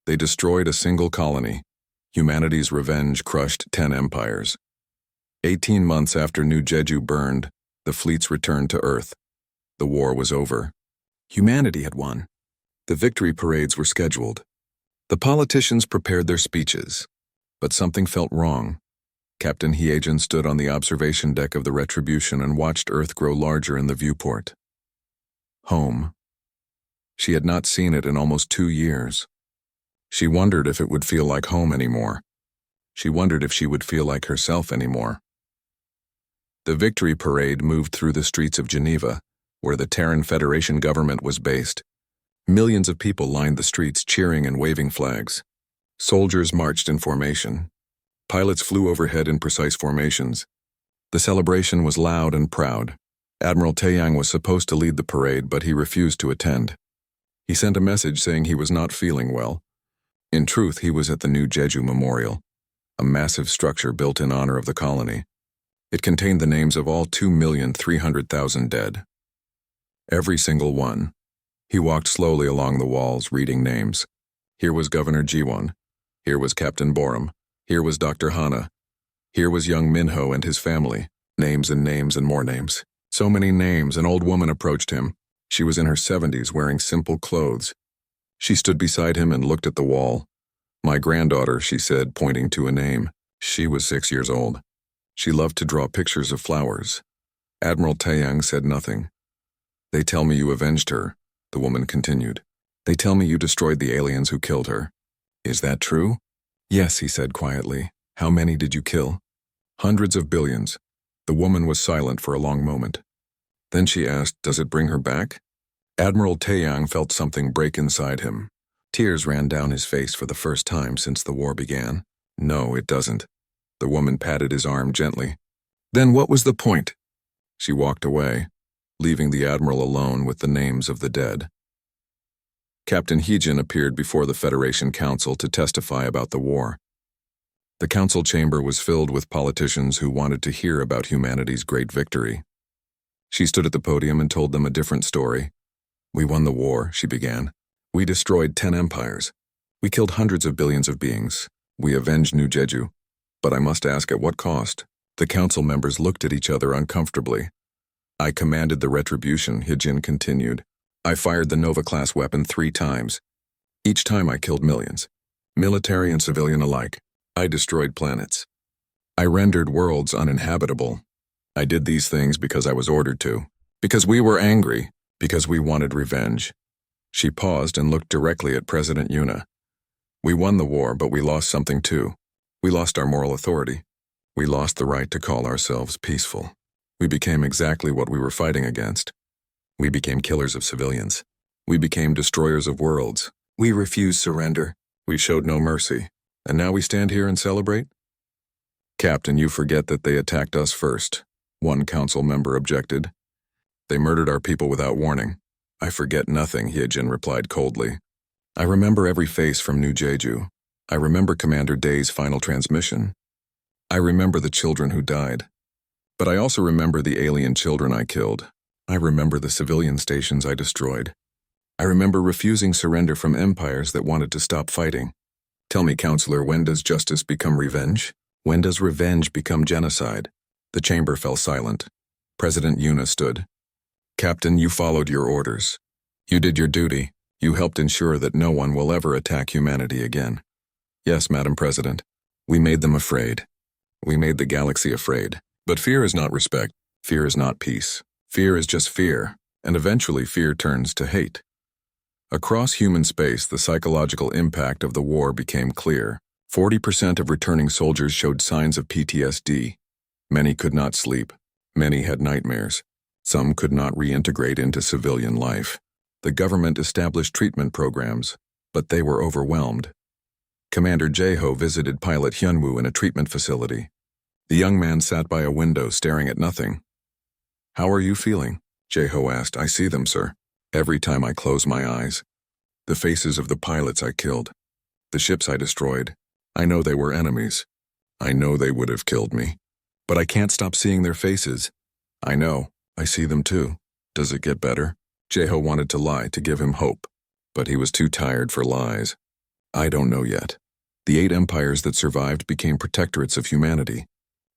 They destroyed a single colony. Humanity's revenge crushed 10 empires. 18 months after New Jeju burned, the fleets returned to Earth. The war was over. Humanity had won. The victory parades were scheduled. The politicians prepared their speeches. But something felt wrong. Captain Hyejin stood on the observation deck of the Retribution and watched Earth grow larger in the viewport. Home. She had not seen it in almost 2 years. She wondered if it would feel like home anymore. She wondered if she would feel like herself anymore. The victory parade moved through the streets of Geneva, where the Terran Federation government was based. Millions of people lined the streets cheering and waving flags. Soldiers marched in formation. Pilots flew overhead in precise formations. The celebration was loud and proud. Admiral Taeyang was supposed to lead the parade, but he refused to attend. He sent a message saying he was not feeling well. In truth, he was at the New Jeju Memorial, a massive structure built in honor of the colony. It contained the names of all 2,300,000 dead. Every single one. He walked slowly along the walls, reading names. Here was Governor Jiwon. Here was Captain Borum. Here was Dr. Hana. Here was young Minho and his family. Names and more names. So many names. An old woman approached him. She was in her 70s, wearing simple clothes. She stood beside him and looked at the wall. "My granddaughter," she said, pointing to a name. She was 6 years old. She loved to draw pictures of flowers. Admiral Taeyang said nothing. "They tell me you avenged her," the woman continued. "They tell me you destroyed the aliens who killed her. Is that true?" "Yes," he said quietly. "How many did you kill?" "Hundreds of billions." The woman was silent for a long moment. Then she asked, "Does it bring her back?" Admiral Taeyang felt something break inside him. Tears ran down his face for the first time since the war began. "No, it doesn't." The woman patted his arm gently. "Then what was the point?" She walked away, leaving the admiral alone with the names of the dead. Captain Hyejin appeared before the Federation Council to testify about the war. The council chamber was filled with politicians who wanted to hear about humanity's great victory. She stood at the podium and told them a different story. "We won the war," she began. "We destroyed 10 empires. We killed hundreds of billions of beings. We avenged New Jeju. But I must ask, at what cost?" The council members looked at each other uncomfortably. "I commanded the Retribution," Hyejin continued. "I fired the Nova-class weapon 3 times. Each time I killed millions, military and civilian alike. I destroyed planets. I rendered worlds uninhabitable. I did these things because I was ordered to. Because we were angry. Because we wanted revenge." She paused and looked directly at President Yuna. "We won the war, but we lost something too. We lost our moral authority. We lost the right to call ourselves peaceful. We became exactly what we were fighting against. We became killers of civilians. We became destroyers of worlds. We refused surrender. We showed no mercy. And now we stand here and celebrate?" "Captain, you forget that they attacked us first," one council member objected. "They murdered our people without warning." "I forget nothing," Hyejin replied coldly. "I remember every face from New Jeju. I remember Commander Day's final transmission. I remember the children who died. But I also remember the alien children I killed. I remember the civilian stations I destroyed. I remember refusing surrender from empires that wanted to stop fighting. Tell me, Counselor, when does justice become revenge? When does revenge become genocide?" The chamber fell silent. President Yuna stood. "Captain, you followed your orders. You did your duty. You helped ensure that no one will ever attack humanity again." "Yes, Madam President. We made them afraid. We made the galaxy afraid. But fear is not respect. Fear is not peace. Fear is just fear, and eventually fear turns to hate." Across human space, the psychological impact of the war became clear. 40% of returning soldiers showed signs of PTSD. Many could not sleep. Many had nightmares. Some could not reintegrate into civilian life. The government established treatment programs, but they were overwhelmed. Commander Jae-ho visited pilot Hyunwoo in a treatment facility. The young man sat by a window staring at nothing. "How are you feeling?" Jae-ho asked. "I see them, sir. Every time I close my eyes. The faces of the pilots I killed. The ships I destroyed. I know they were enemies. I know they would have killed me. But I can't stop seeing their faces. I know. I see them too. Does it get better?" Jae-ho wanted to lie to give him hope, but he was too tired for lies. I don't know yet. The 8 empires that survived became protectorates of humanity.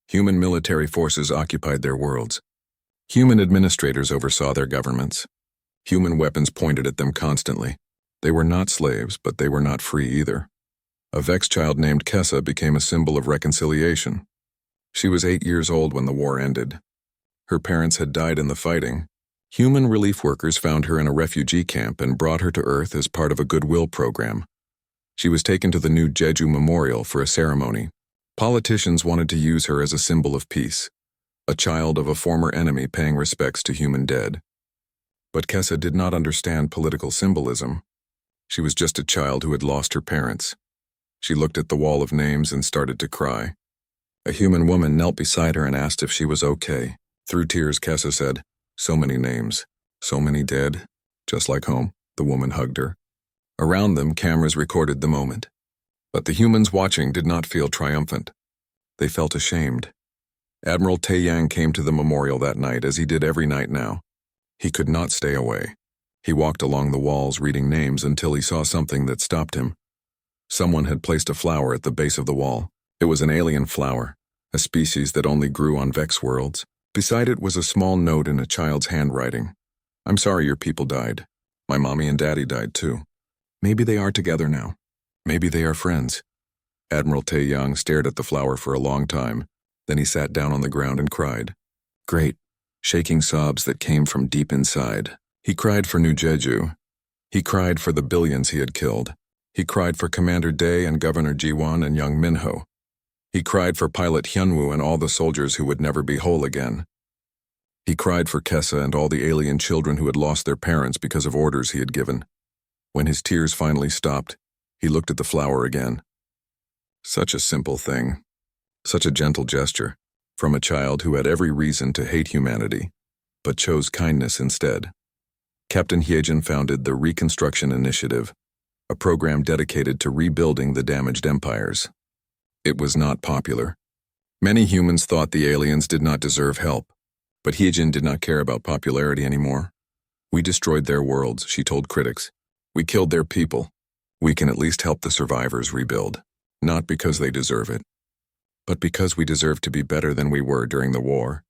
Human military forces occupied their worlds. Human administrators oversaw their governments. Human weapons pointed at them constantly. They were not slaves, but they were not free either. A Vex child named Kessa became a symbol of reconciliation. She was 8 years old when the war ended. Her parents had died in the fighting. Human relief workers found her in a refugee camp and brought her to Earth as part of a goodwill program. She was taken to the new Jeju Memorial for a ceremony. Politicians wanted to use her as a symbol of peace, a child of a former enemy paying respects to human dead. But Kessa did not understand political symbolism. She was just a child who had lost her parents. She looked at the wall of names and started to cry. A human woman knelt beside her and asked if she was okay. Through tears, Kessa said, "So many names, so many dead, just like home." The woman hugged her. Around them, cameras recorded the moment. But the humans watching did not feel triumphant. They felt ashamed. Admiral Taeyang came to the memorial that night, as he did every night now. He could not stay away. He walked along the walls reading names until he saw something that stopped him. Someone had placed a flower at the base of the wall. It was an alien flower, a species that only grew on Vex worlds. Beside it was a small note in a child's handwriting. "I'm sorry your people died. My mommy and daddy died too. Maybe they are together now. Maybe they are friends." Admiral Taeyang stared at the flower for a long time. Then he sat down on the ground and cried. Great, shaking sobs that came from deep inside. He cried for New Jeju. He cried for the billions he had killed. He cried for Commander Day and Governor Jiwon and young Minho. He cried for Pilot Hyunwoo and all the soldiers who would never be whole again. He cried for Kessa and all the alien children who had lost their parents because of orders he had given. When his tears finally stopped, he looked at the flower again. Such a simple thing. Such a gentle gesture, from a child who had every reason to hate humanity, but chose kindness instead. Captain Hyejin founded the Reconstruction Initiative, a program dedicated to rebuilding the damaged empires. It was not popular. Many humans thought the aliens did not deserve help, but Hyejin did not care about popularity anymore. "We destroyed their worlds," she told critics. "We killed their people. We can at least help the survivors rebuild, not because they deserve it, but because we deserve to be better than we were during the war."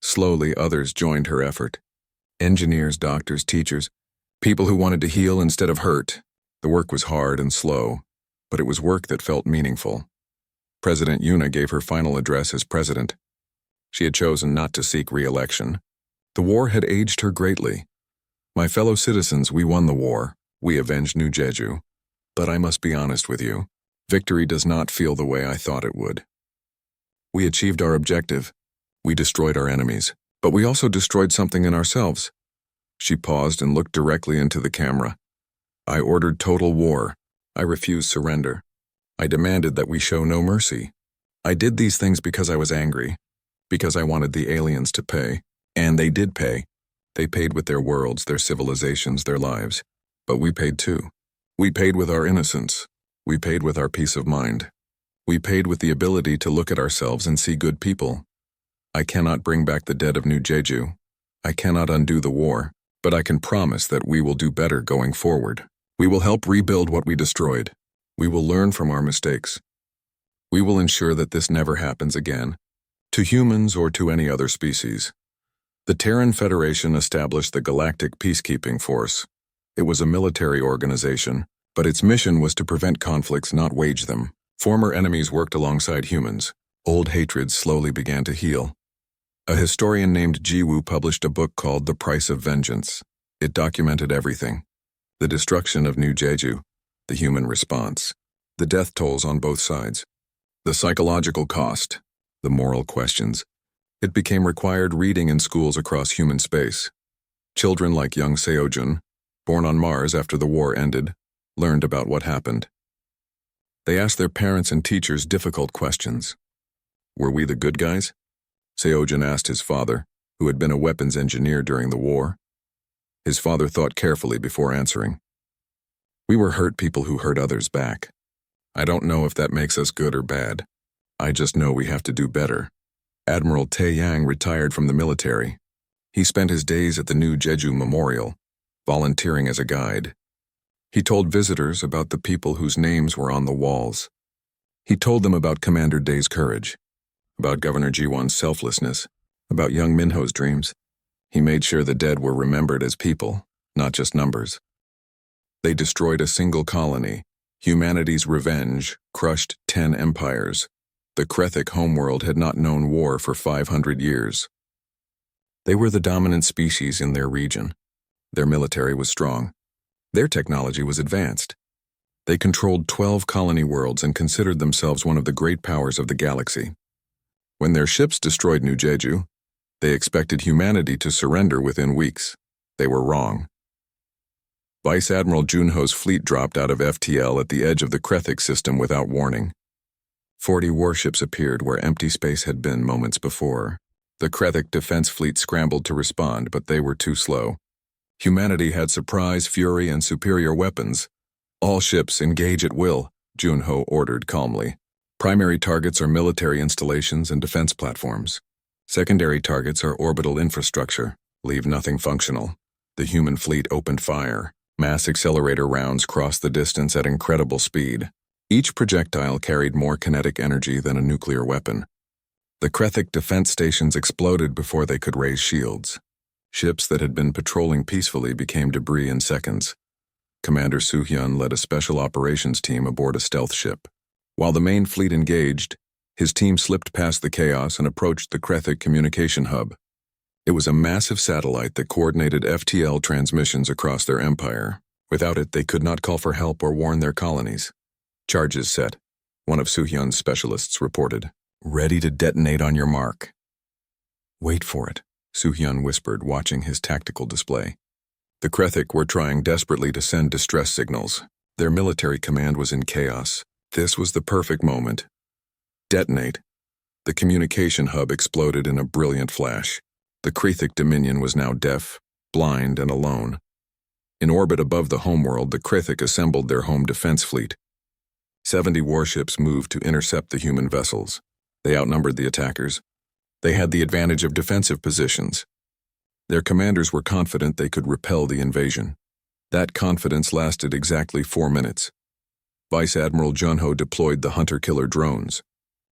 Slowly, others joined her effort. Engineers, doctors, teachers, people who wanted to heal instead of hurt. The work was hard and slow, but it was work that felt meaningful. President Yuna gave her final address as president. She had chosen not to seek re-election. The war had aged her greatly. "My fellow citizens, we won the war. We avenged New Jeju. But I must be honest with you. Victory does not feel the way I thought it would. We achieved our objective. We destroyed our enemies, but we also destroyed something in ourselves." She paused and looked directly into the camera. "I ordered total war. I refused surrender. I demanded that we show no mercy. I did these things because I was angry, because I wanted the aliens to pay. And they did pay. They paid with their worlds, their civilizations, their lives. But we paid too. We paid with our innocence. We paid with our peace of mind. We paid with the ability to look at ourselves and see good people. I cannot bring back the dead of New Jeju. I cannot undo the war, but I can promise that we will do better going forward. We will help rebuild what we destroyed. We will learn from our mistakes. We will ensure that this never happens again, to humans or to any other species." The Terran Federation established the Galactic Peacekeeping Force. It was a military organization, but its mission was to prevent conflicts, not wage them. Former enemies worked alongside humans. Old hatreds slowly began to heal. A historian named Jiwoo published a book called The Price of Vengeance. It documented everything. The destruction of New Jeju, the human response, the death tolls on both sides, the psychological cost, the moral questions. It became required reading in schools across human space. Children like young Seojun, born on Mars after the war ended, learned about what happened. They asked their parents and teachers difficult questions. Were we the good guys? Seojun asked his father, who had been a weapons engineer during the war. His father thought carefully before answering. "We were hurt people who hurt others back. I don't know if that makes us good or bad. I just know we have to do better." Admiral Taeyang retired from the military. He spent his days at the new Jeju Memorial, volunteering as a guide. He told visitors about the people whose names were on the walls. He told them about Commander Day's courage, about Governor G1's selflessness, about young Minho's dreams. He made sure the dead were remembered as people, not just numbers. They destroyed a single colony. Humanity's revenge crushed 10 empires. The Krethic homeworld had not known war for 500 years. They were the dominant species in their region. Their military was strong. Their technology was advanced. They controlled 12 colony worlds and considered themselves one of the great powers of the galaxy. When their ships destroyed New Jeju, they expected humanity to surrender within weeks. They were wrong. Vice Admiral Junho's fleet dropped out of FTL at the edge of the Krethic system without warning. 40 warships appeared where empty space had been moments before. The Krethic defense fleet scrambled to respond, but they were too slow. Humanity had surprise, fury, and superior weapons. All ships engage at will, Junho ordered calmly. Primary targets are military installations and defense platforms. Secondary targets are orbital infrastructure. Leave nothing functional. The human fleet opened fire. Mass accelerator rounds crossed the distance at incredible speed. Each projectile carried more kinetic energy than a nuclear weapon. The Krethic defense stations exploded before they could raise shields. Ships that had been patrolling peacefully became debris in seconds. Commander Soo-hyun led a special operations team aboard a stealth ship. While the main fleet engaged, his team slipped past the chaos and approached the Krethic communication hub. It was a massive satellite that coordinated FTL transmissions across their empire. Without it, they could not call for help or warn their colonies. Charges set, one of Soo-hyun's specialists reported. Ready to detonate on your mark. Wait for it, Soo-hyun whispered, watching his tactical display. The Krethic were trying desperately to send distress signals. Their military command was in chaos. This was the perfect moment. Detonate. The communication hub exploded in a brilliant flash. The Krethic Dominion was now deaf, blind, and alone. In orbit above the homeworld, the Krethic assembled their home defense fleet. 70 warships moved to intercept the human vessels. They outnumbered the attackers. They had the advantage of defensive positions. Their commanders were confident they could repel the invasion. That confidence lasted exactly 4 minutes. Vice Admiral Junho deployed the hunter-killer drones.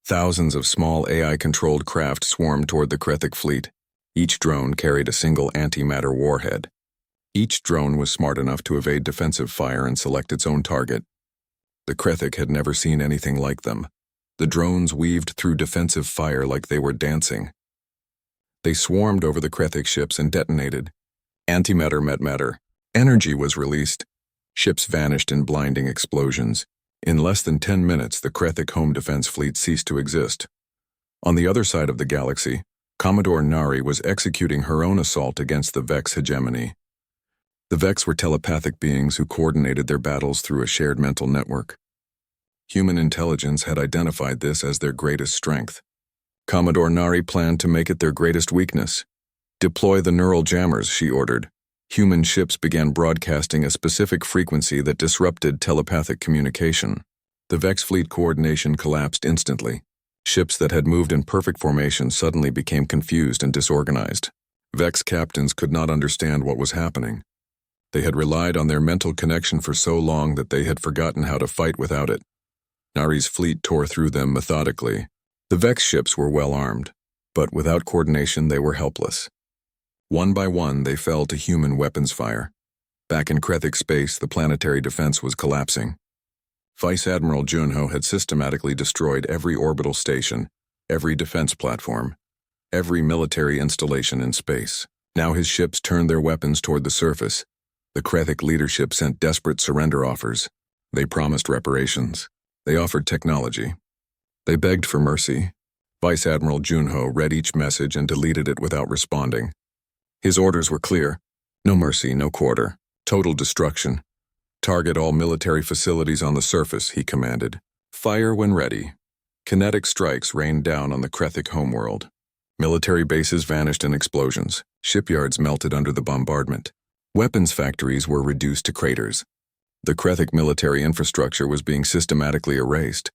Thousands of small AI-controlled craft swarmed toward the Krethic fleet. Each drone carried a single antimatter warhead. Each drone was smart enough to evade defensive fire and select its own target. The Krethic had never seen anything like them. The drones weaved through defensive fire like they were dancing. They swarmed over the Krethic ships and detonated. Antimatter met matter. Energy was released. Ships vanished in blinding explosions. In less than 10 minutes, the Krethic home defense fleet ceased to exist. On the other side of the galaxy, Commodore Nari was executing her own assault against the Vex hegemony. The Vex were telepathic beings who coordinated their battles through a shared mental network. Human intelligence had identified this as their greatest strength. Commodore Nari planned to make it their greatest weakness. Deploy the neural jammers, she ordered. Human ships began broadcasting a specific frequency that disrupted telepathic communication. The Vex fleet coordination collapsed instantly. Ships that had moved in perfect formation suddenly became confused and disorganized. Vex captains could not understand what was happening. They had relied on their mental connection for so long that they had forgotten how to fight without it. Nari's fleet tore through them methodically. The Vex ships were well armed, but without coordination they were helpless. One by one they fell to human weapons fire. Back in Krethic space, the planetary defense was collapsing. Vice Admiral Junho had systematically destroyed every orbital station, every defense platform, every military installation in space. Now his ships turned their weapons toward the surface. The Krethic leadership sent desperate surrender offers. They promised reparations. They offered technology. They begged for mercy. Vice Admiral Junho read each message and deleted it without responding. His orders were clear. No mercy, no quarter. Total destruction. Target all military facilities on the surface, he commanded. Fire when ready. Kinetic strikes rained down on the Krethic homeworld. Military bases vanished in explosions. Shipyards melted under the bombardment. Weapons factories were reduced to craters. The Krethic military infrastructure was being systematically erased.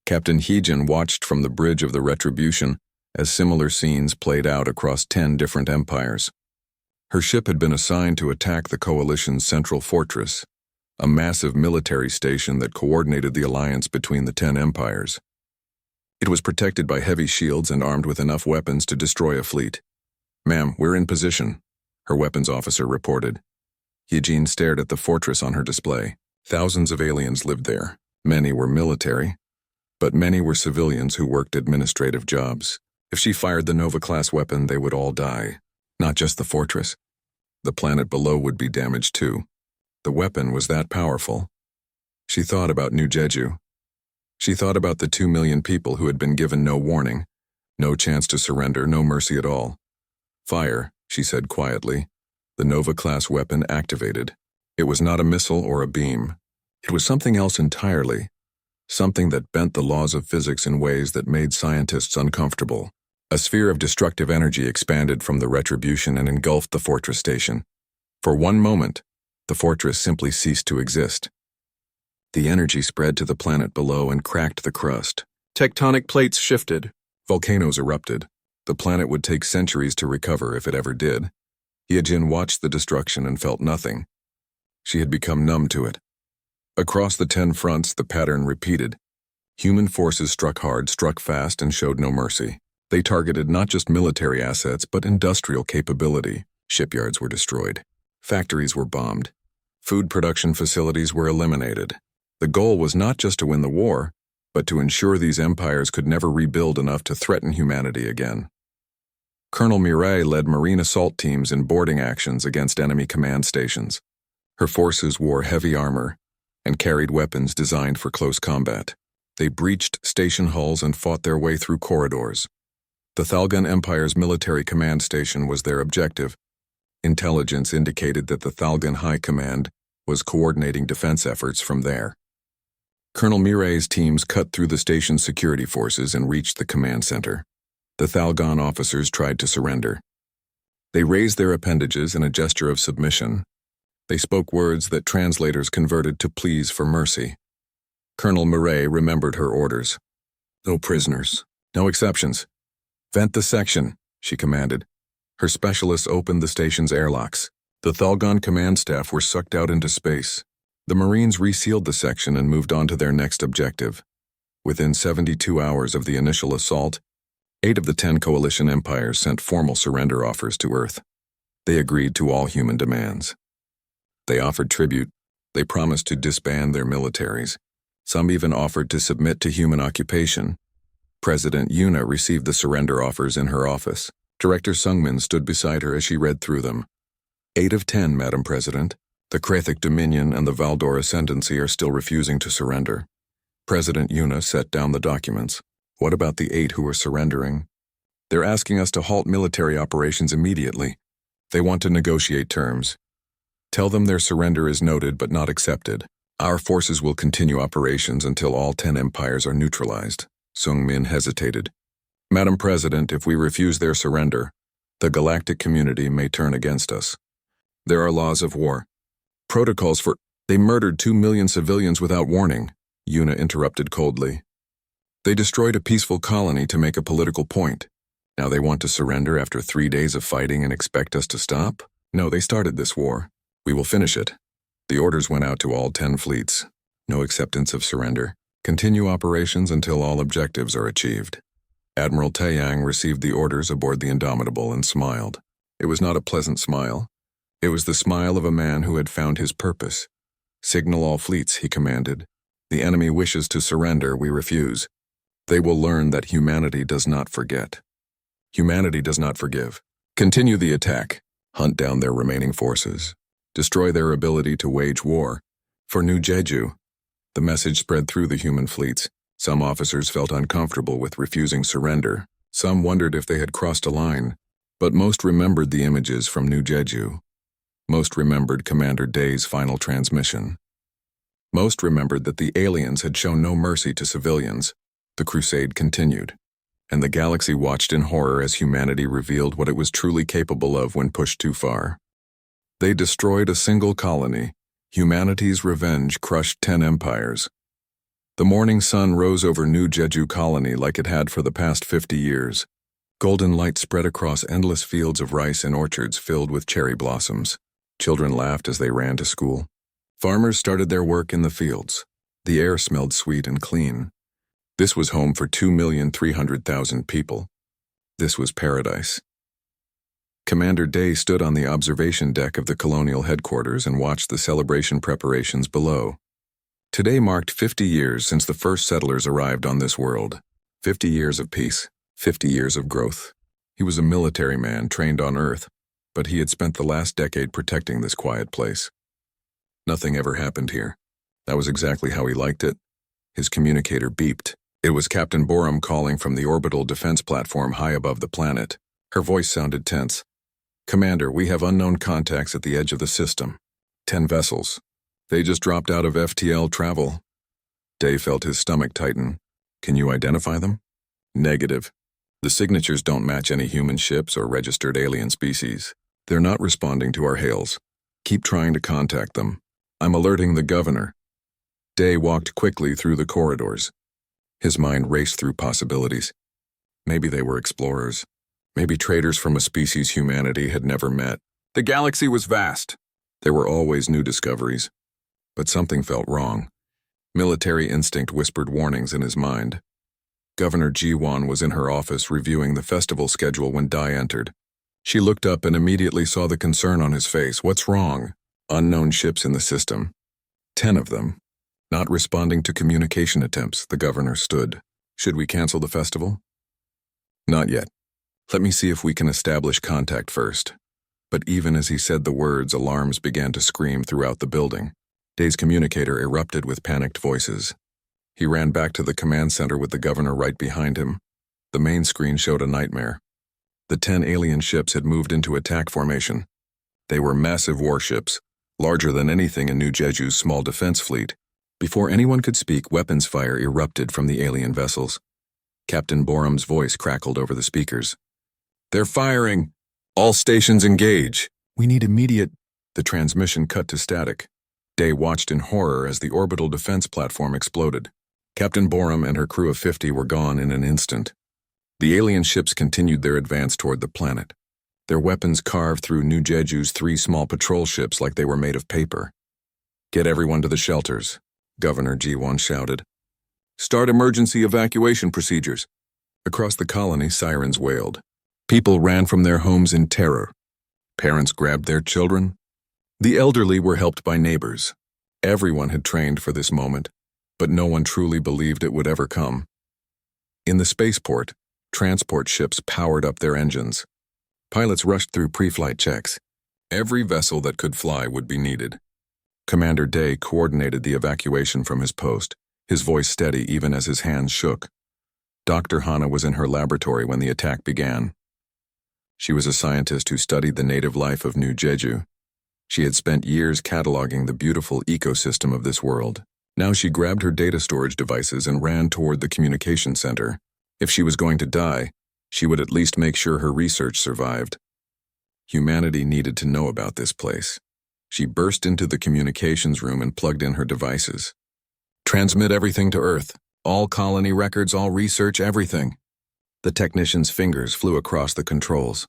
Captain Heejin watched from the bridge of the Retribution as similar scenes played out across 10 different empires. Her ship had been assigned to attack the coalition's central fortress. a massive military station that coordinated the alliance between the 10 empires. It was protected by heavy shields and armed with enough weapons to destroy a fleet. "Ma'am, we're in position," her weapons officer reported. Eugene stared at the fortress on her display. Thousands of aliens lived there. Many were military, but many were civilians who worked administrative jobs. If she fired the Nova-class weapon, they would all die. Not just the fortress. The planet below would be damaged too. The weapon was that powerful. She thought about New Jeju. She thought about the 2 million people who had been given no warning, no chance to surrender, no mercy at all. "Fire," she said quietly. The Nova-class weapon activated. It was not a missile or a beam. It was something else entirely. Something that bent the laws of physics in ways that made scientists uncomfortable. A sphere of destructive energy expanded from the retribution and engulfed the fortress station. For one moment, the fortress simply ceased to exist. The energy spread to the planet below and cracked the crust. Tectonic plates shifted. Volcanoes erupted. The planet would take centuries to recover if it ever did. Yejin watched the destruction and felt nothing. She had become numb to it. Across the 10 fronts, the pattern repeated. Human forces struck hard, struck fast, and showed no mercy. They targeted not just military assets, but industrial capability. Shipyards were destroyed. Factories were bombed. Food production facilities were eliminated. The goal was not just to win the war, but to ensure these empires could never rebuild enough to threaten humanity again. Colonel Mireille led marine assault teams in boarding actions against enemy command stations. Her forces wore heavy armor and carried weapons designed for close combat. They breached station hulls and fought their way through corridors. The Thalgun Empire's military command station was their objective. Intelligence indicated that the Thalgun High Command was coordinating defense efforts from there. Colonel Mireille's teams cut through the station's security forces and reached the command center. The Thalgun officers tried to surrender. They raised their appendages in a gesture of submission. They spoke words that translators converted to pleas for mercy. Colonel Mireille remembered her orders. "No prisoners. No exceptions. Vent the section," she commanded. Her specialists opened the station's airlocks. The Thalgun command staff were sucked out into space. The Marines resealed the section and moved on to their next objective. Within 72 hours of the initial assault, 8 of the 10 coalition empires sent formal surrender offers to Earth. They agreed to all human demands. They offered tribute. They promised to disband their militaries. Some even offered to submit to human occupation. President Yuna received the surrender offers in her office. Director Sungmin stood beside her as she read through them. 8 of 10, Madam President. The Krathic Dominion and the Valdor Ascendancy are still refusing to surrender. President Yuna set down the documents. What about the 8 who are surrendering? They're asking us to halt military operations immediately. They want to negotiate terms. Tell them their surrender is noted but not accepted. Our forces will continue operations until all 10 empires are neutralized. Sungmin hesitated. Madam President, if we refuse their surrender, the galactic community may turn against us. There are laws of war. Protocols for— They murdered 2 million civilians without warning, Yuna interrupted coldly. They destroyed a peaceful colony to make a political point. Now they want to surrender after 3 days of fighting and expect us to stop? No, they started this war. We will finish it. The orders went out to all 10 fleets. No acceptance of surrender. Continue operations until all objectives are achieved. Admiral Taeyang received the orders aboard the Indomitable and smiled. It was not a pleasant smile. It was the smile of a man who had found his purpose. Signal all fleets, he commanded. The enemy wishes to surrender, we refuse. They will learn that humanity does not forget. Humanity does not forgive. Continue the attack. Hunt down their remaining forces. Destroy their ability to wage war. For New Jeju, the message spread through the human fleets. Some officers felt uncomfortable with refusing surrender. Some wondered if they had crossed a line. But most remembered the images from New Jeju. Most remembered Commander Day's final transmission. Most remembered that the aliens had shown no mercy to civilians. The crusade continued, and the galaxy watched in horror as humanity revealed what it was truly capable of when pushed too far. They destroyed a single colony. Humanity's revenge crushed 10 empires. The morning sun rose over New Jeju Colony like it had for the past 50 years. Golden light spread across endless fields of rice and orchards filled with cherry blossoms. Children laughed as they ran to school. Farmers started their work in the fields. The air smelled sweet and clean. This was home for 2,300,000 people. This was paradise. Commander Day stood on the observation deck of the colonial headquarters and watched the celebration preparations below. Today marked 50 years since the first settlers arrived on this world. 50 years of peace, 50 years of growth. He was a military man trained on Earth, but he had spent the last decade protecting this quiet place. Nothing ever happened here. That was exactly how he liked it. His communicator beeped. It was Captain Borum calling from the orbital defense platform high above the planet. Her voice sounded tense. "Commander, we have unknown contacts at the edge of the system. 10 vessels. They just dropped out of FTL travel." Day felt his stomach tighten. "Can you identify them?" "Negative. The signatures don't match any human ships or registered alien species. They're not responding to our hails. Keep trying to contact them. I'm alerting the governor." Day walked quickly through the corridors. His mind raced through possibilities. Maybe they were explorers. Maybe traders from a species humanity had never met. The galaxy was vast. There were always new discoveries. But something felt wrong. Military instinct whispered warnings in his mind. Governor Jiwan was in her office reviewing the festival schedule when Dai entered. She looked up and immediately saw the concern on his face. "What's wrong?" "Unknown ships in the system. 10 of them. Not responding to communication attempts," the governor stood. "Should we cancel the festival?" "Not yet. Let me see if we can establish contact first." But even as he said the words, alarms began to scream throughout the building. Day's communicator erupted with panicked voices. He ran back to the command center with the governor right behind him. The main screen showed a nightmare. The 10 alien ships had moved into attack formation. They were massive warships, larger than anything in New Jeju's small defense fleet. Before anyone could speak, weapons fire erupted from the alien vessels. Captain Borum's voice crackled over the speakers. "They're firing! All stations engage! We need immediate—" The transmission cut to static. Day watched in horror as the orbital defense platform exploded. Captain Borum and her crew of 50 were gone in an instant. The alien ships continued their advance toward the planet. Their weapons carved through New Jeju's 3 small patrol ships like they were made of paper. "Get everyone to the shelters," Governor Jiwan shouted. "Start emergency evacuation procedures." Across the colony, sirens wailed. People ran from their homes in terror. Parents grabbed their children. The elderly were helped by neighbors. Everyone had trained for this moment, but no one truly believed it would ever come. In the spaceport, transport ships powered up their engines. Pilots rushed through pre-flight checks. Every vessel that could fly would be needed. Commander Day coordinated the evacuation from his post, his voice steady even as his hands shook. Dr. Hana was in her laboratory when the attack began. She was a scientist who studied the native life of New Jeju. She had spent years cataloging the beautiful ecosystem of this world. Now she grabbed her data storage devices and ran toward the communication center. If she was going to die, she would at least make sure her research survived. Humanity needed to know about this place. She burst into the communications room and plugged in her devices. "Transmit everything to Earth. All colony records, all research, everything." The technician's fingers flew across the controls.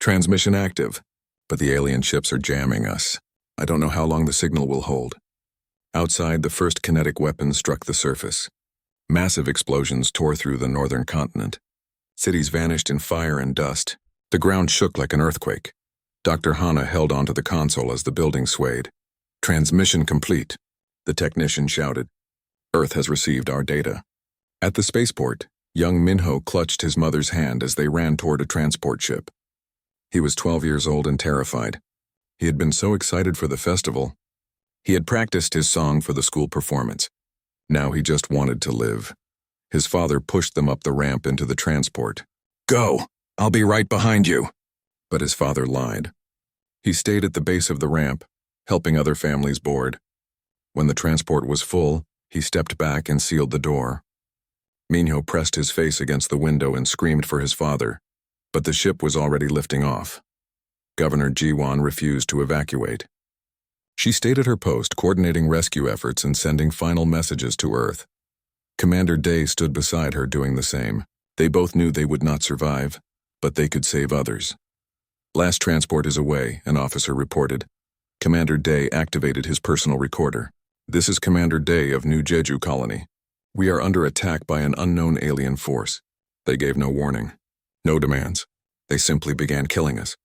"Transmission active. But the alien ships are jamming us. I don't know how long the signal will hold." Outside, the first kinetic weapons struck the surface. Massive explosions tore through the northern continent. Cities vanished in fire and dust. The ground shook like an earthquake. Dr. Hana held onto the console as the building swayed. "Transmission complete," the technician shouted. "Earth has received our data." At the spaceport, young Minho clutched his mother's hand as they ran toward a transport ship. He was 12 years old and terrified. He had been so excited for the festival. He had practiced his song for the school performance. Now he just wanted to live. His father pushed them up the ramp into the transport. "Go! I'll be right behind you." But his father lied. He stayed at the base of the ramp, helping other families board. When the transport was full, he stepped back and sealed the door. Minho pressed his face against the window and screamed for his father, but the ship was already lifting off. Governor Jiwan refused to evacuate. She stayed at her post, coordinating rescue efforts and sending final messages to Earth. Commander Day stood beside her doing the same. They both knew they would not survive, but they could save others. "Last transport is away," an officer reported. Commander Day activated his personal recorder. "This is Commander Day of New Jeju Colony. We are under attack by an unknown alien force. They gave no warning, no demands. They simply began killing us.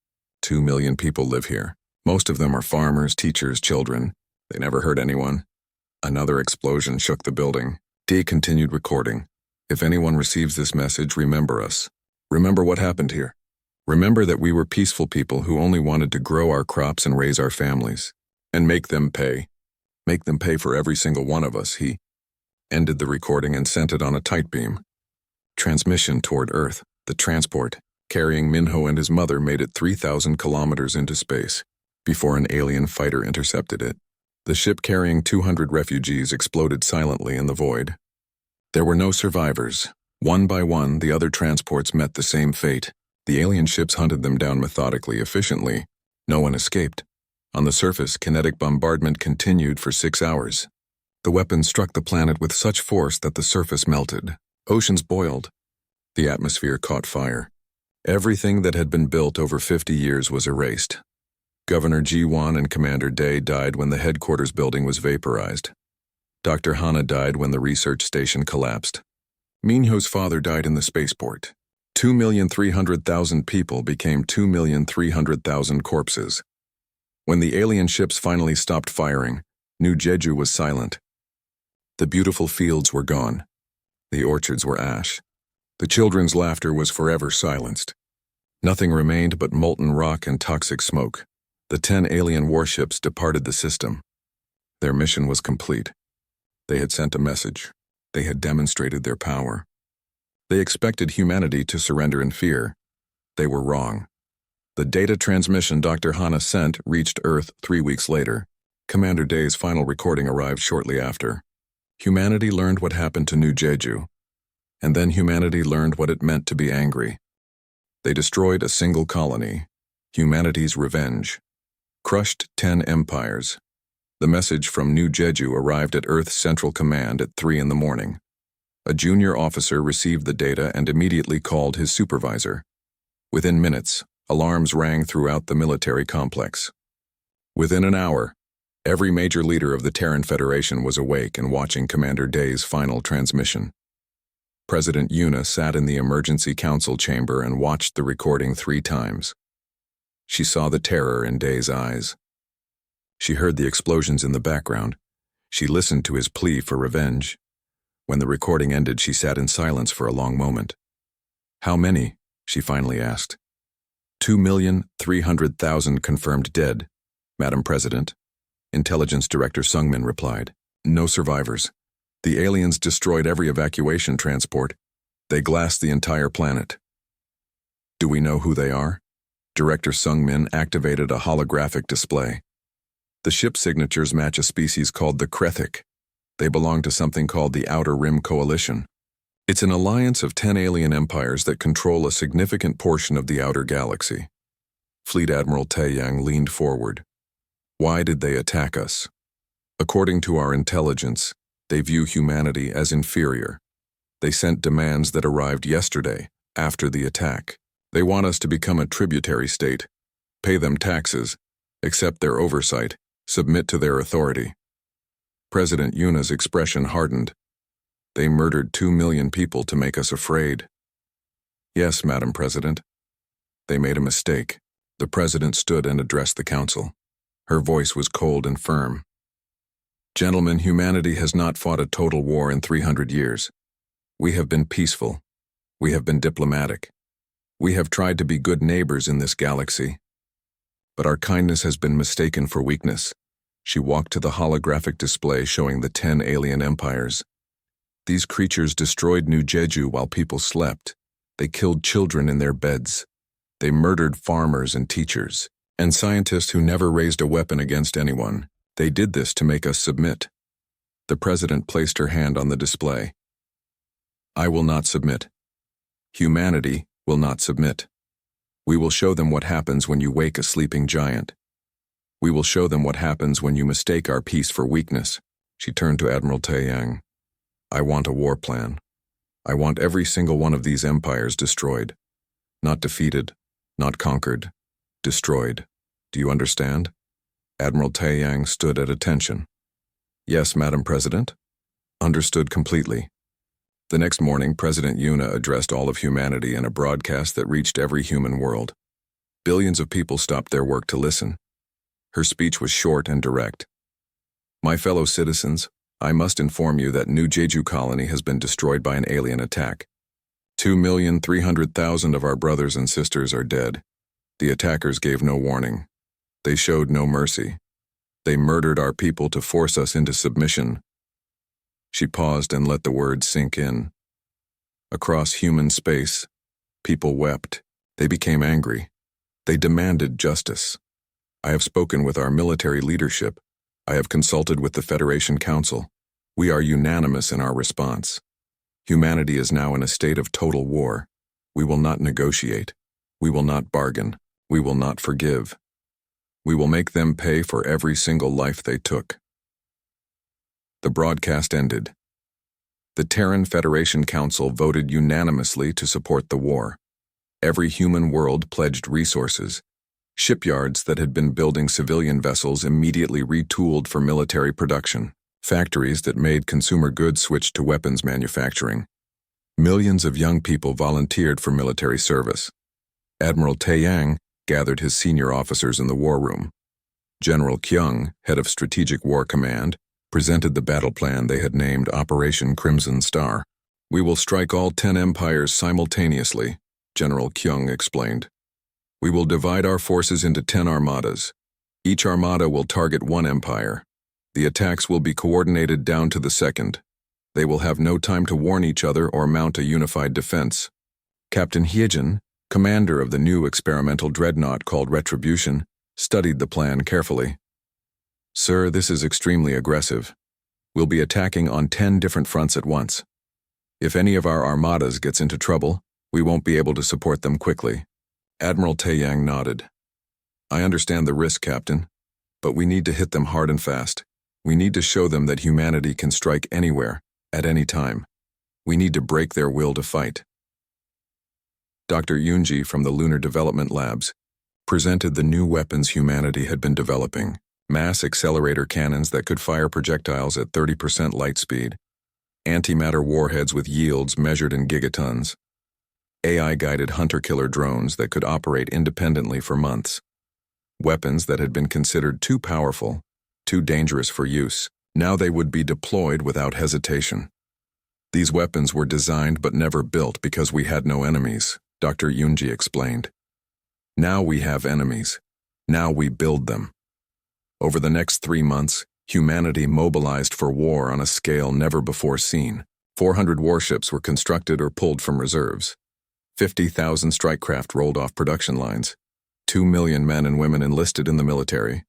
2 million people live here. Most of them are farmers, teachers, children. They never hurt anyone." Another explosion shook the building. Day continued recording. "If anyone receives this message, remember us. Remember what happened here. Remember that we were peaceful people who only wanted to grow our crops and raise our families. And make them pay. Make them pay for every single one of us." He ended the recording and sent it on a tight beam. Transmission toward Earth. The transport, carrying Minho and his mother, made it 3,000 kilometers into space before an alien fighter intercepted it. The ship carrying 200 refugees exploded silently in the void. There were no survivors. One by one, the other transports met the same fate. The alien ships hunted them down methodically, efficiently. No one escaped. On the surface, kinetic bombardment continued for 6 hours. The weapons struck the planet with such force that the surface melted. Oceans boiled. The atmosphere caught fire. Everything that had been built over 50 years was erased. Governor Ji-won and Commander Day died when the headquarters building was vaporized. Dr. Hana died when the research station collapsed. Minho's father died in the spaceport. 2,300,000 people became 2,300,000 corpses. When the alien ships finally stopped firing, New Jeju was silent. The beautiful fields were gone. The orchards were ash. The children's laughter was forever silenced. Nothing remained but molten rock and toxic smoke. The 10 alien warships departed the system. Their mission was complete. They had sent a message. They had demonstrated their power. They expected humanity to surrender in fear. They were wrong. The data transmission Dr. Hana sent reached Earth 3 weeks later. Commander Day's final recording arrived shortly after. Humanity learned what happened to New Jeju. And then humanity learned what it meant to be angry. They destroyed a single colony. Humanity's revenge. Crushed 10 empires. The message from New Jeju arrived at Earth's Central Command at 3 in the morning. A junior officer received the data and immediately called his supervisor. Within minutes, alarms rang throughout the military complex. Within an hour, every major leader of the Terran Federation was awake and watching Commander Day's final transmission. President Yuna sat in the emergency council chamber and watched the recording 3 times. She saw the terror in Day's eyes. She heard the explosions in the background. She listened to his plea for revenge. When the recording ended, she sat in silence for a long moment. "How many?" she finally asked. 2,300,000 confirmed dead, Madam President. Intelligence Director Sungmin replied. "No survivors. The aliens destroyed every evacuation transport. They glassed the entire planet." "Do we know who they are?" Director Sungmin activated a holographic display. "The ship signatures match a species called the Krethic. They belong to something called the Outer Rim Coalition. It's an alliance of 10 alien empires that control a significant portion of the outer galaxy." Fleet Admiral Taeyang leaned forward. "Why did they attack us? According to our intelligence, they view humanity as inferior. They sent demands that arrived yesterday, after the attack. They want us to become a tributary state, pay them taxes, accept their oversight, submit to their authority." President Yuna's expression hardened. "They murdered 2 million people to make us afraid." "Yes, Madam President. They made a mistake." The President stood and addressed the council. Her voice was cold and firm. "Gentlemen, humanity has not fought a total war in 300 years. We have been peaceful. We have been diplomatic. We have tried to be good neighbors in this galaxy. But our kindness has been mistaken for weakness." She walked to the holographic display showing the 10 alien empires. "These creatures destroyed New Jeju while people slept. They killed children in their beds. They murdered farmers and teachers, and scientists who never raised a weapon against anyone. They did this to make us submit." The President placed her hand on the display. "I will not submit. Humanity will not submit. We will show them what happens when you wake a sleeping giant. We will show them what happens when you mistake our peace for weakness." She turned to Admiral Taeyang. "I want a war plan. I want every single one of these empires destroyed. Not defeated, not conquered, destroyed. Do you understand?" Admiral Taeyang stood at attention. Yes, Madam President. Understood completely. The next morning, President Yuna addressed all of humanity in a broadcast that reached every human world. Billions of people stopped their work to listen. Her speech was short and direct. My fellow citizens, I must inform you that New Jeju colony has been destroyed by an alien attack. 2,300,000 of our brothers and sisters are dead. The attackers gave no warning. They showed no mercy. They murdered our people to force us into submission. She paused and let the words sink in. Across human space, people wept. They became angry. They demanded justice. I have spoken with our military leadership. I have consulted with the Federation Council. We are unanimous in our response. Humanity is now in a state of total war. We will not negotiate. We will not bargain. We will not forgive. We will make them pay for every single life they took. The broadcast ended. The Terran Federation Council voted unanimously to support the war. Every human world pledged resources. Shipyards that had been building civilian vessels immediately retooled for military production. Factories that made consumer goods switched to weapons manufacturing. Millions of young people volunteered for military service. Admiral Taeyang gathered his senior officers in the war room. General Kyung, head of Strategic War Command, presented the battle plan they had named Operation Crimson Star. We will strike all 10 empires simultaneously, General Kyung explained. We will divide our forces into 10 armadas. Each armada will target one empire. The attacks will be coordinated down to the second. They will have no time to warn each other or mount a unified defense. Captain Hyejin, commander of the new experimental dreadnought called Retribution, studied the plan carefully. Sir, this is extremely aggressive. We'll be attacking on 10 different fronts at once. If any of our armadas gets into trouble, we won't be able to support them quickly. Admiral Taeyang nodded. I understand the risk, Captain, but we need to hit them hard and fast. We need to show them that humanity can strike anywhere, at any time. We need to break their will to fight. Dr. Yoonji from the Lunar Development Labs presented the new weapons humanity had been developing. Mass accelerator cannons that could fire projectiles at 30% light speed. Antimatter warheads with yields measured in gigatons. AI-guided hunter-killer drones that could operate independently for months. Weapons that had been considered too powerful, too dangerous for use. Now they would be deployed without hesitation. These weapons were designed but never built because we had no enemies, Dr. Yoonji explained. Now we have enemies. Now we build them. Over the next 3 months, humanity mobilized for war on a scale never before seen. 400 warships were constructed or pulled from reserves. 50,000 strike craft rolled off production lines. 2 million men and women enlisted in the military.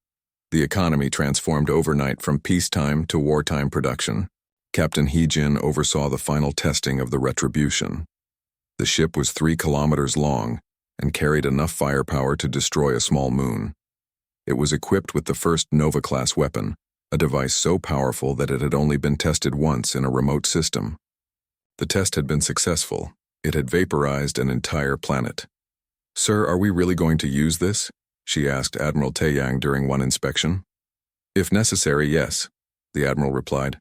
The economy transformed overnight from peacetime to wartime production. Captain Hyejin oversaw the final testing of the Retribution. The ship was 3 kilometers long and carried enough firepower to destroy a small moon. It was equipped with the first Nova-class weapon, a device so powerful that it had only been tested once in a remote system. The test had been successful. It had vaporized an entire planet. Sir, are we really going to use this? She asked Admiral Taeyang during one inspection. If necessary, yes, the Admiral replied.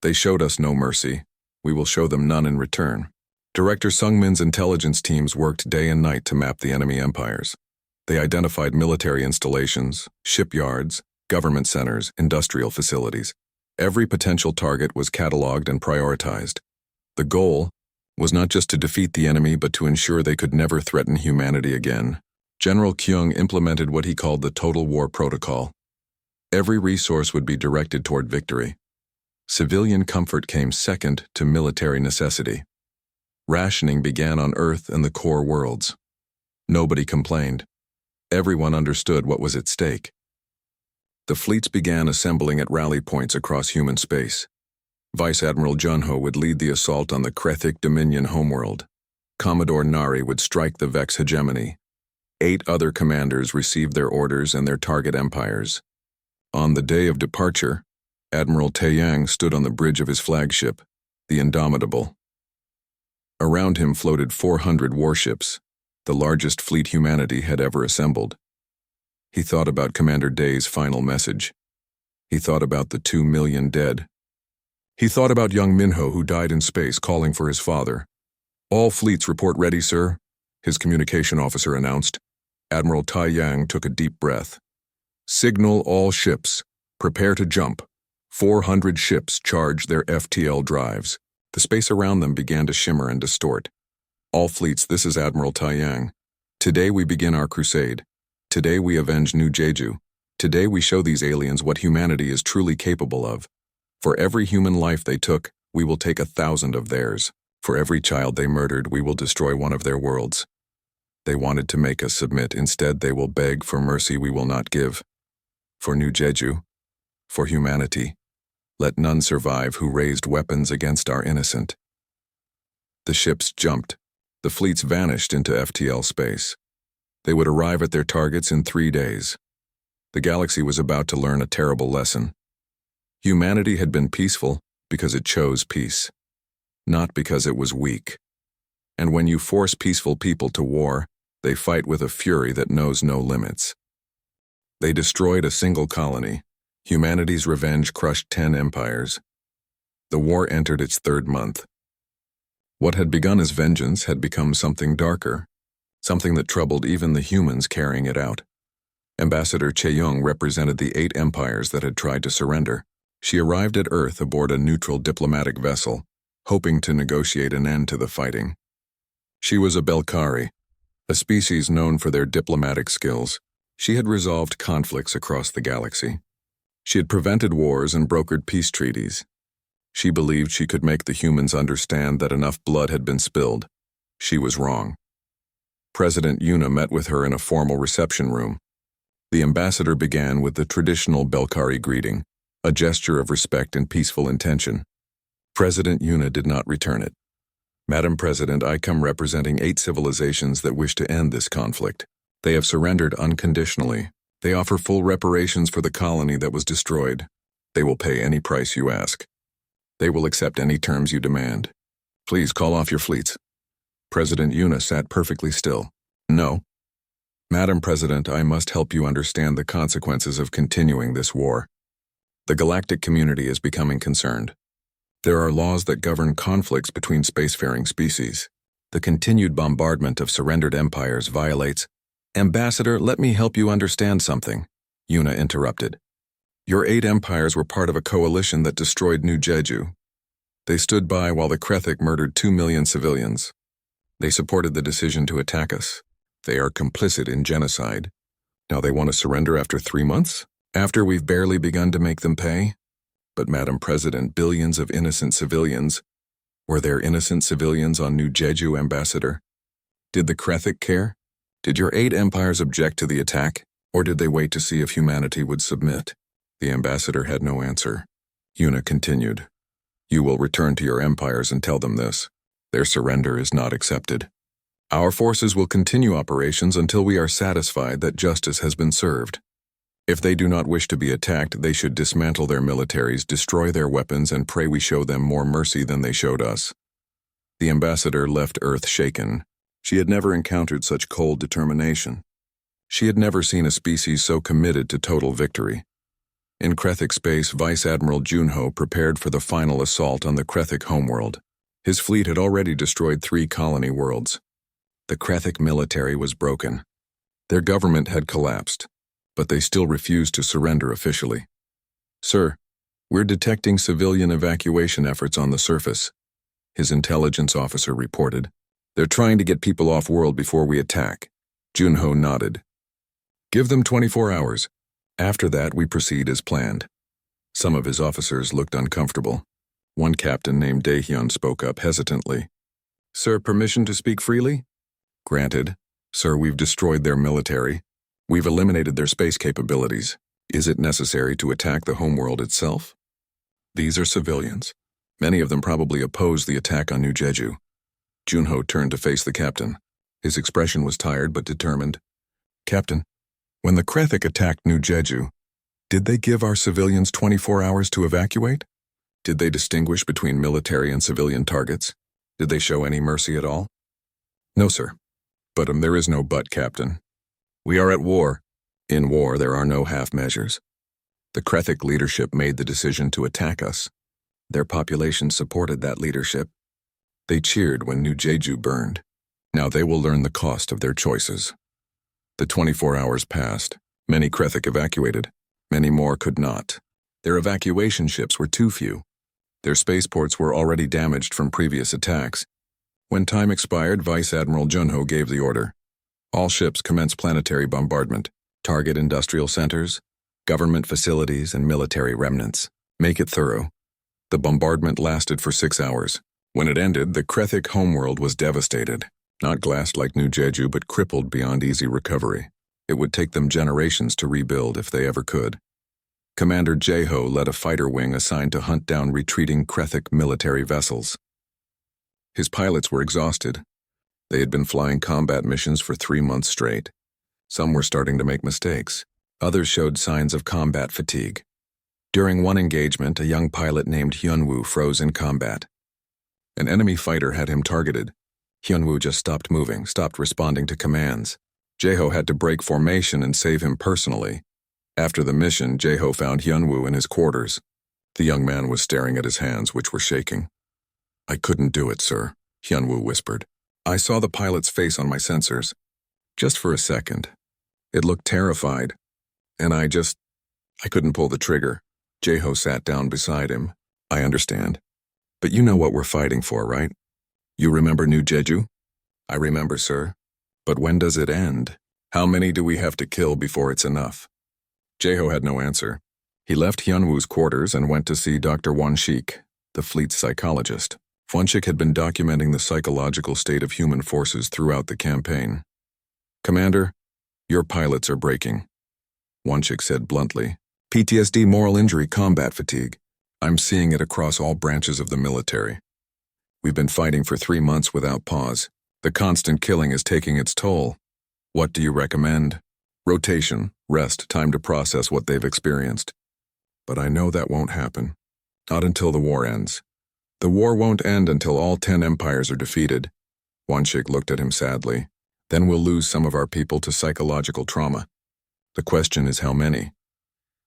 They showed us no mercy. We will show them none in return. Director Sungmin's intelligence teams worked day and night to map the enemy empires. They identified military installations, shipyards, government centers, industrial facilities. Every potential target was cataloged and prioritized. The goal was not just to defeat the enemy but to ensure they could never threaten humanity again. General Kyung implemented what he called the Total War Protocol. Every resource would be directed toward victory. Civilian comfort came second to military necessity. Rationing began on Earth and the core worlds. Nobody complained. Everyone understood what was at stake. The fleets began assembling at rally points across human space. Vice Admiral Junho would lead the assault on the Krethic Dominion homeworld. Commodore Nari would strike the Vex hegemony. 8 other commanders received their orders and their target empires. On the day of departure, Admiral Taeyang stood on the bridge of his flagship, the Indomitable. Around him floated 400 warships, the largest fleet humanity had ever assembled. He thought about Commander Day's final message. He thought about the 2 million dead. He thought about young Minho who died in space calling for his father. "All fleets report ready, sir," his communication officer announced. Admiral Tai Yang took a deep breath. "Signal all ships. Prepare to jump." 400 ships charged their FTL drives. The space around them began to shimmer and distort. "All fleets, this is Admiral Tai Yang. Today we begin our crusade. Today we avenge New Jeju. Today we show these aliens what humanity is truly capable of. For every human life they took, we will take 1,000 of theirs. For every child they murdered, we will destroy one of their worlds. They wanted to make us submit. Instead, they will beg for mercy we will not give. For New Jeju, for humanity, let none survive who raised weapons against our innocent." The ships jumped. The fleets vanished into FTL space. They would arrive at their targets in 3 days. The galaxy was about to learn a terrible lesson. Humanity had been peaceful because it chose peace, not because it was weak. And when you force peaceful people to war, they fight with a fury that knows no limits. They destroyed a single colony. Humanity's revenge crushed 10 empires. The war entered its 3rd month. What had begun as vengeance had become something darker, something that troubled even the humans carrying it out. Ambassador Chae-young represented the 8 empires that had tried to surrender. She arrived at Earth aboard a neutral diplomatic vessel, hoping to negotiate an end to the fighting. She was a Belkari, a species known for their diplomatic skills. She had resolved conflicts across the galaxy. She had prevented wars and brokered peace treaties. She believed she could make the humans understand that enough blood had been spilled. She was wrong. President Yuna met with her in a formal reception room. The ambassador began with the traditional Belkari greeting, a gesture of respect and peaceful intention. President Yuna did not return it. "Madam President, I come representing 8 civilizations that wish to end this conflict. They have surrendered unconditionally. They offer full reparations for the colony that was destroyed. They will pay any price you ask. They will accept any terms you demand. Please call off your fleets." President Yuna sat perfectly still. "No. Madam President, I must help you understand the consequences of continuing this war. The galactic community is becoming concerned. There are laws that govern conflicts between spacefaring species. The continued bombardment of surrendered empires violates—" "Ambassador, let me help you understand something," Yuna interrupted. "Your 8 empires were part of a coalition that destroyed New Jeju. They stood by while the Krethik murdered 2 million civilians. They supported the decision to attack us. They are complicit in genocide. Now they want to surrender after 3 months? After we've barely begun to make them pay? But Madam President, billions of innocent civilians. Were there innocent civilians on New Jeju, Ambassador? Did the Krethik care? Did your 8 empires object to the attack? Or did they wait to see if humanity would submit?" The ambassador had no answer. Yuna continued. "You will return to your empires and tell them this. Their surrender is not accepted. Our forces will continue operations until we are satisfied that justice has been served. If they do not wish to be attacked, they should dismantle their militaries, destroy their weapons, and pray we show them more mercy than they showed us." The ambassador left Earth shaken. She had never encountered such cold determination. She had never seen a species so committed to total victory. In Krethik space, Vice Admiral Junho prepared for the final assault on the Krethik homeworld. His fleet had already destroyed 3 colony worlds. The Krethik military was broken. Their government had collapsed, but they still refused to surrender officially. "Sir, we're detecting civilian evacuation efforts on the surface," his intelligence officer reported. "They're trying to get people off-world before we attack." Junho nodded. "Give them 24 hours. After that, we proceed as planned." Some of his officers looked uncomfortable. One captain named Daehyun spoke up hesitantly. "Sir, permission to speak freely?" "Granted. Sir, we've destroyed their military. We've eliminated their space capabilities. Is it necessary to attack the homeworld itself? These are civilians. Many of them probably oppose the attack on New Jeju." Junho turned to face the captain. His expression was tired but determined. "Captain, when the Krethik attacked New Jeju, did they give our civilians 24 hours to evacuate? Did they distinguish between military and civilian targets? Did they show any mercy at all?" "No, sir. But there is no but, Captain. We are at war. In war, there are no half measures. The Krethic leadership made the decision to attack us. Their population supported that leadership. They cheered when New Jeju burned. Now they will learn the cost of their choices. The 24 hours passed. Many Krethic evacuated. Many more could not. Their evacuation ships were too few. Their spaceports were already damaged from previous attacks. When time expired, Vice Admiral Junho gave the order. All ships commence planetary bombardment. Target industrial centers, government facilities, and military remnants. Make it thorough. The bombardment lasted for 6 hours. When it ended, the Krethic homeworld was devastated. Not glassed like New Jeju, but crippled beyond easy recovery. It would take them generations to rebuild if they ever could. Commander Jeho led a fighter wing assigned to hunt down retreating Krethic military vessels. His pilots were exhausted. They had been flying combat missions for 3 months straight. Some were starting to make mistakes. Others showed signs of combat fatigue. During one engagement, a young pilot named Hyunwoo froze in combat. An enemy fighter had him targeted. Hyunwoo just stopped moving, stopped responding to commands. Jeho had to break formation and save him personally. After the mission, Jeho found Hyunwoo in his quarters. The young man was staring at his hands, which were shaking. "I couldn't do it, sir," Hyunwoo whispered. "I saw the pilot's face on my sensors. Just for a second. It looked terrified. And I couldn't pull the trigger." Jeho sat down beside him. "I understand. But you know what we're fighting for, right? You remember New Jeju?" "I remember, sir. But when does it end? How many do we have to kill before it's enough?" Jeho had no answer. He left Hyunwoo's quarters and went to see Dr. Wonshik, the fleet's psychologist. Wonshik had been documenting the psychological state of human forces throughout the campaign. "Commander, your pilots are breaking," Wonshik said bluntly. "PTSD, moral injury, combat fatigue. I'm seeing it across all branches of the military. We've been fighting for 3 months without pause. The constant killing is taking its toll. What do you recommend?" "Rotation, rest, time to process what they've experienced." "But I know that won't happen. Not until the war ends. The war won't end until all 10 empires are defeated." Wonshik looked at him sadly. "Then we'll lose some of our people to psychological trauma. The question is how many?"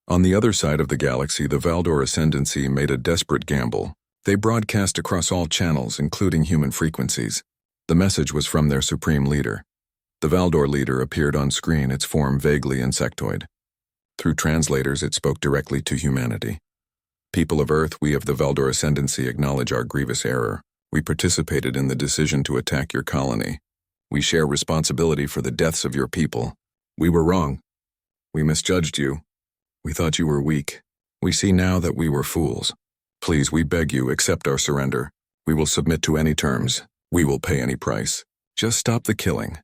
On the other side of the galaxy, the Valdor Ascendancy made a desperate gamble. They broadcast across all channels, including human frequencies. The message was from their supreme leader. The Valdor leader appeared on screen, its form vaguely insectoid. Through translators, it spoke directly to humanity. "People of Earth, we of the Valdor Ascendancy acknowledge our grievous error. We participated in the decision to attack your colony. We share responsibility for the deaths of your people. We were wrong. We misjudged you. We thought you were weak. We see now that we were fools. Please, we beg you, accept our surrender. We will submit to any terms. We will pay any price. Just stop the killing."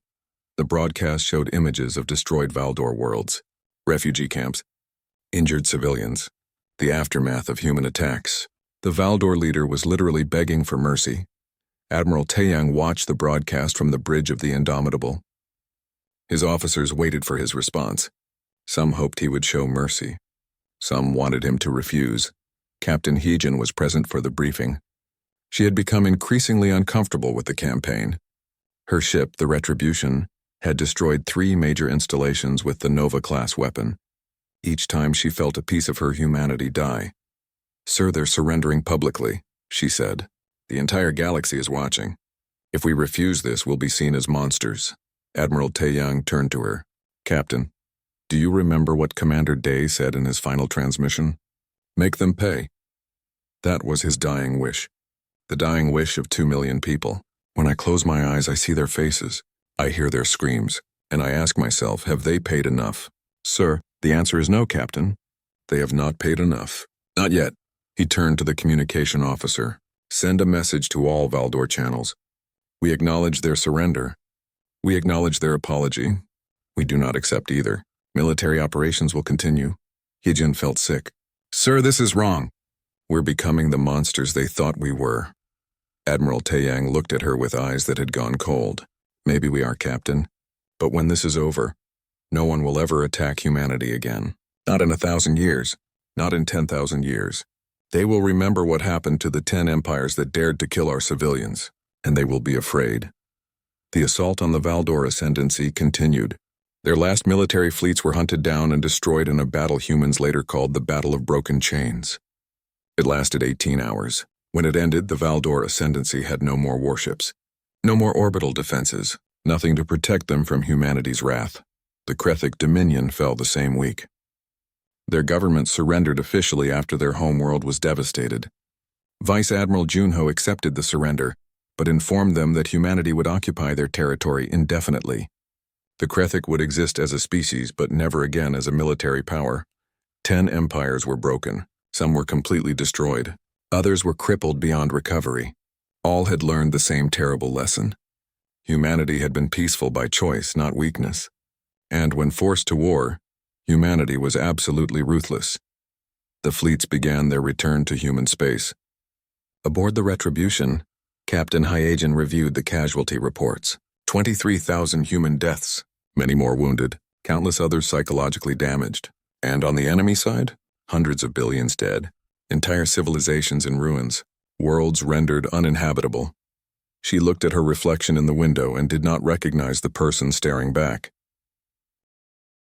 The broadcast showed images of destroyed Valdor worlds, refugee camps, injured civilians, the aftermath of human attacks. The Valdor leader was literally begging for mercy. Admiral Taeyang watched the broadcast from the bridge of the Indomitable. His officers waited for his response. Some hoped he would show mercy. Some wanted him to refuse. Captain Heejin was present for the briefing. She had become increasingly uncomfortable with the campaign. Her ship, the Retribution, had destroyed 3 major installations with the Nova-class weapon. Each time she felt a piece of her humanity die. "Sir, they're surrendering publicly," she said. "The entire galaxy is watching. If we refuse this, we'll be seen as monsters." Admiral Taeyang turned to her. "Captain, do you remember what Commander Day said in his final transmission? Make them pay." That was his dying wish. The dying wish of 2 million people. When I close my eyes, I see their faces. I hear their screams, and I ask myself, have they paid enough? "Sir, the answer is no, Captain. They have not paid enough. Not yet." He turned to the communication officer. "Send a message to all Valdor channels. We acknowledge their surrender. We acknowledge their apology. We do not accept either. Military operations will continue." Heejin felt sick. "Sir, this is wrong. We're becoming the monsters they thought we were." Admiral Taeyang looked at her with eyes that had gone cold. "Maybe we are, Captain. But when this is over, no one will ever attack humanity again. Not in 1,000 years. Not in 10,000 years. They will remember what happened to the 10 empires that dared to kill our civilians, and they will be afraid." The assault on the Valdor Ascendancy continued. Their last military fleets were hunted down and destroyed in a battle humans later called the Battle of Broken Chains. It lasted 18 hours. When it ended, the Valdor Ascendancy had no more warships, no more orbital defenses, nothing to protect them from humanity's wrath. The Krethic Dominion fell the same week. Their government surrendered officially after their homeworld was devastated. Vice Admiral Junho accepted the surrender, but informed them that humanity would occupy their territory indefinitely. The Krethic would exist as a species, but never again as a military power. 10 empires were broken. Some were completely destroyed. Others were crippled beyond recovery. All had learned the same terrible lesson. Humanity had been peaceful by choice, not weakness. And when forced to war, humanity was absolutely ruthless. The fleets began their return to human space. Aboard the Retribution, Captain Hyagin reviewed the casualty reports. 23,000 human deaths, many more wounded, countless others psychologically damaged. And on the enemy side, hundreds of billions dead, entire civilizations in ruins, worlds rendered uninhabitable. She looked at her reflection in the window and did not recognize the person staring back.